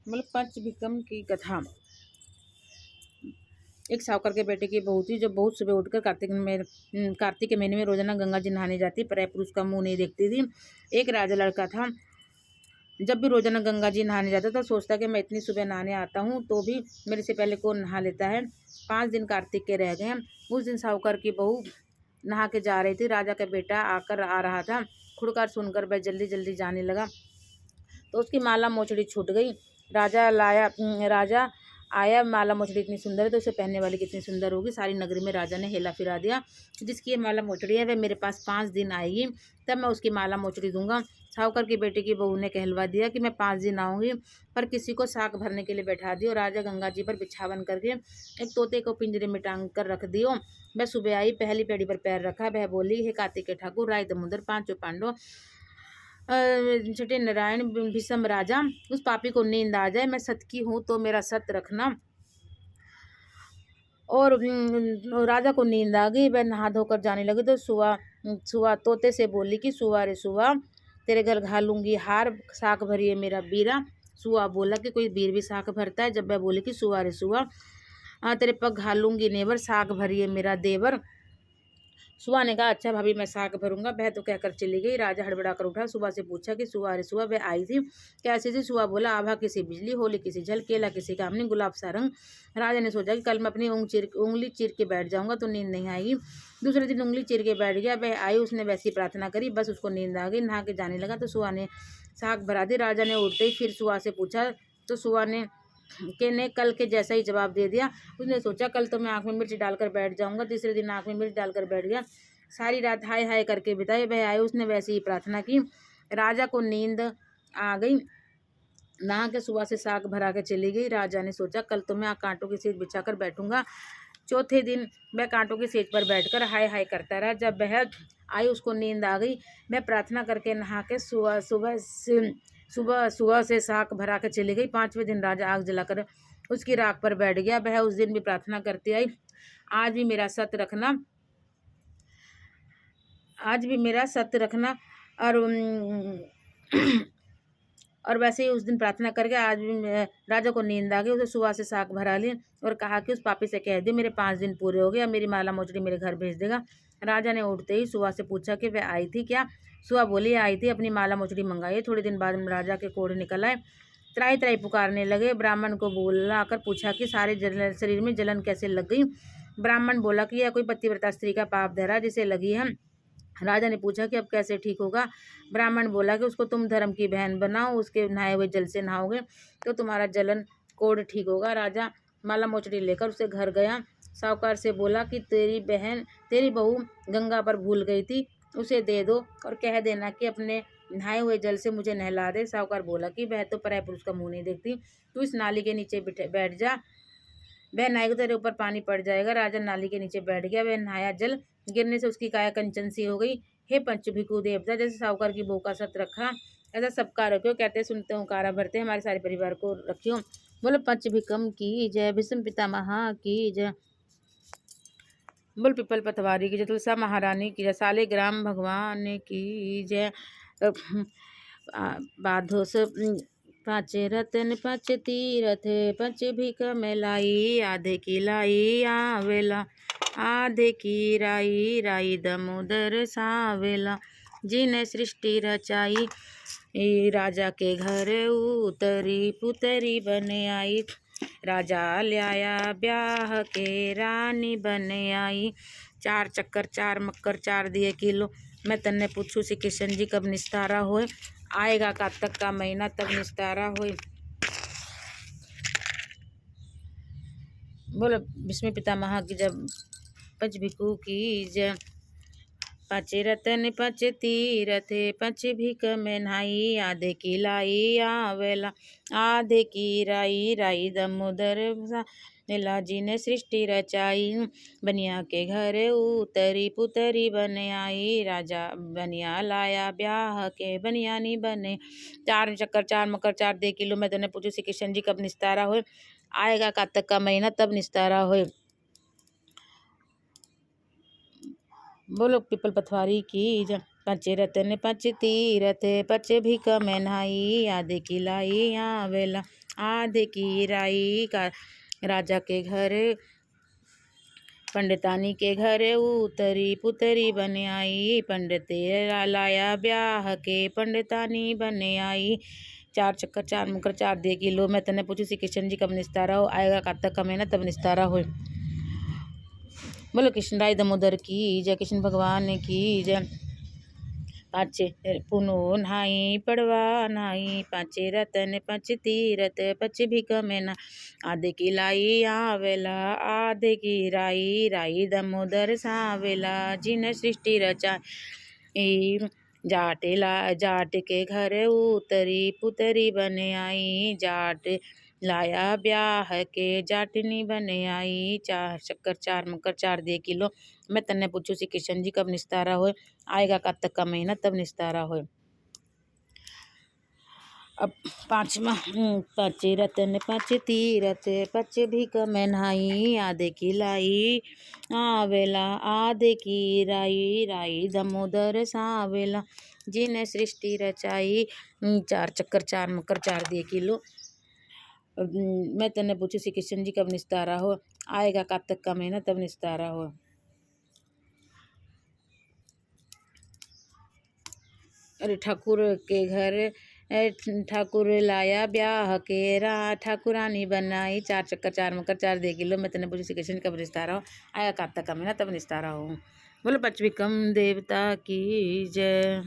मतलब पंचविक्रम की कथा। एक साहूकार के बेटे की बहू थी जो बहुत सुबह उठकर कार्तिक के महीने में रोजाना गंगा जी नहाने जाती, पर पुरुष का मुंह नहीं देखती थी। एक राजा लड़का था, जब भी रोजाना गंगा जी नहाने जाता तो सोचता कि मैं इतनी सुबह नहाने आता हूँ तो भी मेरे से पहले कौन नहा लेता है। 5 दिन कार्तिक के रह गए। उस दिन साहूकार की बहू नहा के जा रही थी। राजा का बेटा आ रहा था। खुड़कार सुनकर वह जल्दी जल्दी जाने लगा तो उसकी माला मोचड़ी छूट गई। राजा आया, माला मोचड़ी इतनी सुंदर है तो उसे पहनने वाली कितनी सुंदर होगी। सारी नगरी में राजा ने हेला फिरा दिया, जिसकी ये माला मोचड़ी है वह मेरे पास 5 दिन आएगी, तब मैं उसकी माला मोचड़ी दूंगा। साहूकार की बेटे की बहू ने कहलवा दिया कि मैं 5 दिन आऊँगी, पर किसी को साग भरने के लिए बैठा दियो। राजा गंगा जी पर बिछावन करके एक तोते को पिंजरे में टांग कर रख दियो। वह सुबह आई, पहली पेड़ी पर पैर रखा। वह बोली, हे कार्तिक के ठाकुर, राय दमोदर, पांचों पांडव, छठे नारायण, भीषम राजा, उस पापी को नींद आ जाए, मैं सत की हूँ तो मेरा सत रखना। और राजा को नींद आ गई। वह नहा धोकर जाने लगे तो सुआ तोते से बोली कि सुआ रे सुआ, तेरे घर घालूंगी हार, साक भरिए मेरा बीरा। सुआ बोला कि कोई बीर भी साक भरता है। जब वह बोली कि सुआ रे सुआ, तेरे पग घालूंगी नेवर, साग भरिए मेरा देवर। सुआ ने कहा, अच्छा भाभी, मैं साग भरूंगा। वह तो कहकर चली गई। राजा हड़बड़ा कर उठा, सुबह से पूछा कि सुआ रे सुआ, वह आई थी कैसी थी। सुआ बोला, आभा किसी बिजली, होली किसी जल, केला किसी कामनी, गुलाब सा रंग। राजा ने सोचा कि कल मैं अपनी उंगली चीर के बैठ जाऊंगा तो नींद नहीं आएगी। दूसरे दिन उंगली चीर के बैठ गया। वह आई, उसने वैसी प्रार्थना करी, बस उसको नींद आ गई। नहा के जाने लगा तो सुआ ने साग भरा दी। राजा ने उठते ही फिर सुआ से पूछा तो सुआ ने कल के जैसा ही जवाब दे दिया। उसने सोचा कल तो मैं आंख में मिर्च डालकर बैठ जाऊंगा। तीसरे दिन आंख में मिर्च डालकर बैठ गया। सारी रात हाय हाय करके बिताई। वह आए, उसने वैसे ही प्रार्थना की। राजा को नींद आ गई। नहा के सुबह से साग भरा के चली गई। राजा ने सोचा कल तो मैं कांटों की सेज बिछाकर बैठूंगा। चौथे दिन वह कांटों की सेज पर बैठकर हाय हाय करता रहा। जब वह आई, उसको नींद आ गई। मैं प्रार्थना करके नहा के सुबह से साग भरा के चली गई। 5वें दिन राजा आग जलाकर उसकी राख पर बैठ गया। वह उस दिन भी प्रार्थना करती आई, आज भी मेरा सत्य रखना, आज भी मेरा सत्य रखना। और और वैसे ही उस दिन प्रार्थना करके आज भी राजा को नींद आ गई। उसे सुबह से साग भरा ली और कहा कि उस पापी से कह दियो मेरे 5 दिन पूरे हो गए, अब मेरी माला मोचड़ी मेरे घर भेज देगा। राजा ने उठते ही सुबह से पूछा कि वह आई थी क्या। सुबह बोली, आई थी, अपनी माला मोचड़ी मंगाई। थोड़े दिन बाद राजा के कोढ़ निकल आए, त्राई त्राई पुकारने लगे। ब्राह्मण को बुला कर पूछा कि सारे शरीर में जलन कैसे लग गई। ब्राह्मण बोला कि यह कोई पतिव्रता स्त्री का पाप धरा जिसे लगी है। राजा ने पूछा कि अब कैसे ठीक होगा। ब्राह्मण बोला कि उसको तुम धर्म की बहन बनाओ, उसके नहाए हुए जल से नहाओगे तो तुम्हारा जलन कोढ़ ठीक होगा। राजा माला मोचड़ी लेकर उसे घर गया। साहूकार से बोला कि तेरी बहू गंगा पर भूल गई थी, उसे दे दो और कह देना कि अपने नहाए हुए जल से मुझे नहला दे। साहूकार बोला कि वह तो पराये पुरुष का मुंह नहीं देखती, तू इस नाली के नीचे बैठ जा, वह नहाएगा तेरे ऊपर पानी पड़ जाएगा। राजा नाली के नीचे बैठ गया। वह नहाया, जल गिरने से उसकी काया कंचन सी हो गई। हे पंचभिकु देवता, जैसे साहूकार की बहू का सत रखा ऐसा सबका रखियो। कहते सुनते हो कारा भरते, हमारे सारे परिवार को रखियो। बोलो पंचभिकम की जय, भीष्म पितामह की जय, बोल पिपल पतवारी की जय, तुलसा महारानी की जय, सालिग्राम भगवान की जय। बाधो से 5 रतन 5 तीरथ 5 भिख मेलाई, आधे की लाई आवेला, आधे की राई, राई दमोदर सावेला, जिने सृष्टि रचाई, राजा के घर उतरी पुतरी बन आई, राजा ल्याया ब्याह के रानी बन आई, 4 चक्कर 4 मक्कर 4 दिए किलो, मैं तन्ने पूछू श्री किशन जी कब निस्तारा होए, आएगा कार्तिक का महीना तब निस्तारा होए। बोलो भीष्म पितामह की जब, पंचभिकु की जय। 5 रतन 5 तीरथ 5 भिख में नहाई, आधे की लाई आवेला, आधे की राई, राई दमोदर नीला, जी ने सृष्टि रचाई, बनिया के घर उतरी पुतरी बन आई, राजा बनिया लाया ब्याह के बनियानी बने, 4 चक्कर 4 मकर 4 दे किलो, मैं तने पूछू श्री किशन जी कब निस्तारा होए, आएगा कार्तिक का महीना तब निस्तारा होए। बोलो पीपल पथवारी की जय। पंच रतन पंच तीरथ पच भिक मैनाई, आधे की लाई आवेला आधे की राई का। राजा के घर पंडितानी के घर उतरी पुतरी बन आई, पंडित लाया ब्याह के पंडितानी बन आई। चार चक्कर चार मुकर चार दे किलो। मैं तने पूछू श्री कृष्ण जी कब निस्तारा हो, आएगा कातक का महीना तब निस्तारा हो। बोलो कृष्ण राय दामोदर की जय, कृष्ण भगवान की जय। पाँचे पुनो नहाई पड़वा नहाई, पाँचे रतन पंच तीरथ पच भिक मैना, आधे की लाई आवेला आधे की राई, राई दामोदर सावेला जिन सृष्टि रचाई। जाट के घर उतरी पुतरी बन आई, जाट लाया ब्याह के जाटनी बन आई। चार शक्कर चार मकर चार दे किलो। मैं तन्ने पूछू श्री कृष्ण जी कब निस्तारा होए, आएगा कातक का महीना तब निस्तारा होए। अब पाँचवा पाँच रतन पाँच तीरथ पच भिक मैनाई, आधे की लाई आवेला आधे की राई, राई दामोदर सावेला जिन सृष्टि रचाई। चार चक्कर चार मकर चार दे किलो। मैं तन्ने पूछू श्री कृष्ण जी कब निस्तारा हो, आएगा कातक का महीना तब निस्तारा हो। अरे ठाकुर के घर ठाकुर लाया ब्याह के ठाकुरानी बनाई, चार चक्कर चार मकर चार दे किलो। मैं तने पूछी श्री कृष्ण कब निस्तारा हो, आया कातक का महीना तब निस्तारा हो। बोलो पचविकम देवता की जय।